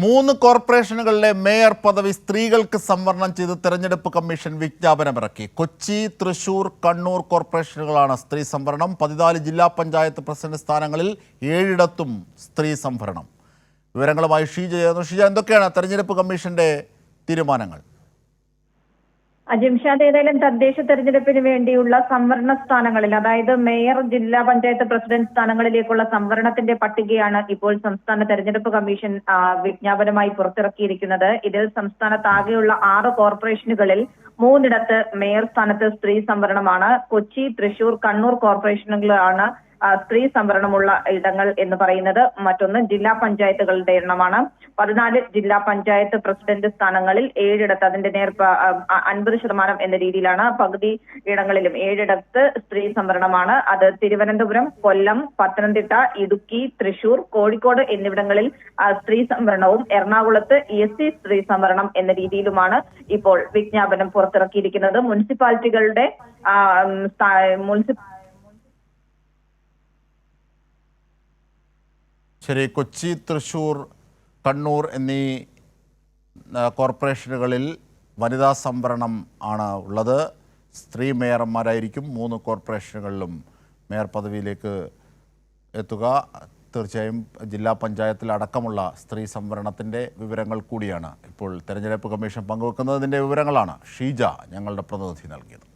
3 കോർപ്പറേഷനുകളിലെ mayor പദവി സ്ത്രീകൾക്ക് സംവരണം ചെയ്ത് തെരഞ്ഞെടുപ്പ് കമ്മീഷൻ വിജ്ഞാപനമിറക്കി. കൊച്ചി, തൃശൂർ, കണ്ണൂർ കോർപ്പറേഷനുകളാണ് സ്ത്രീ സംവരണം. 14 ജില്ലാ പഞ്ചായത്ത് പ്രസിഡന്റ് സ്ഥാനങ്ങളിൽ 7ഇടത്തും സ്ത്രീ സംവരണം. വിവരങ്ങളുമായി ഷീജ. എന്തൊക്കെയാണ് തെരഞ്ഞെടുപ്പ് കമ്മീഷന്റെ തീരുമാനങ്ങൾ? ജിംഷാദ്, ഏതായാലും തദ്ദേശ തെരഞ്ഞെടുപ്പിന് വേണ്ടിയുള്ള സംവരണ സ്ഥാനങ്ങളിൽ, അതായത് മേയർ, ജില്ലാ പഞ്ചായത്ത് പ്രസിഡന്റ് സ്ഥാനങ്ങളിലേക്കുള്ള സംവരണത്തിന്റെ പട്ടികയാണ് ഇപ്പോൾ സംസ്ഥാന തെരഞ്ഞെടുപ്പ് കമ്മീഷൻ വിജ്ഞാപനമായി പുറത്തിറക്കിയിരിക്കുന്നത്. ഇതിൽ സംസ്ഥാനത്താകെയുള്ള 6 കോർപ്പറേഷനുകളിൽ 3ഇടത്ത് മേയർ സ്ഥാനത്ത് സ്ത്രീ സംവരണമാണ്. കൊച്ചി, തൃശൂർ, കണ്ണൂർ കോർപ്പറേഷനുകളാണ് സ്ത്രീ സംവരണമുള്ള ഇടങ്ങൾ എന്ന് പറയുന്നത്. മറ്റൊന്ന് ജില്ലാ പഞ്ചായത്തുകളുടെ എണ്ണമാണ്. 14 ജില്ലാ പഞ്ചായത്ത് പ്രസിഡന്റ് സ്ഥാനങ്ങളിൽ 7ഇടത്ത്, അതിന്റെ 50% എന്ന രീതിയിലാണ്. പകുതി ഇടങ്ങളിലും 7ഇടത്ത് സ്ത്രീ സംവരണമാണ്. അത് തിരുവനന്തപുരം, കൊല്ലം, പത്തനംതിട്ട, ഇടുക്കി, തൃശൂർ, കോഴിക്കോട് എന്നിവിടങ്ങളിൽ സ്ത്രീ സംവരണവും എറണാകുളത്ത് SC സ്ത്രീ സംവരണം എന്ന രീതിയിലുമാണ് ഇപ്പോൾ വിജ്ഞാപനം പുറത്തിറക്കിയിരിക്കുന്നത്. മുനിസിപ്പാലിറ്റികളുടെ ശരി, കൊച്ചി, തൃശൂർ, കണ്ണൂർ എന്നീ കോർപ്പറേഷനുകളിൽ വനിതാ സംവരണം ആണ് ഉള്ളത്. സ്ത്രീ മേയർമാരായിരിക്കും 3 കോർപ്പറേഷനുകളിലും മേയർ പദവിയിലേക്ക് എത്തുക. തീർച്ചയായും ജില്ലാ പഞ്ചായത്തിൽ അടക്കമുള്ള സ്ത്രീ സംവരണത്തിൻ്റെ വിവരങ്ങൾ കൂടിയാണ് ഇപ്പോൾ തെരഞ്ഞെടുപ്പ് കമ്മീഷൻ പങ്കുവെക്കുന്നത്. ഇതിൻ്റെ വിവരങ്ങളാണ് ഷീജ ഞങ്ങളുടെ പ്രതിനിധി നൽകിയത്.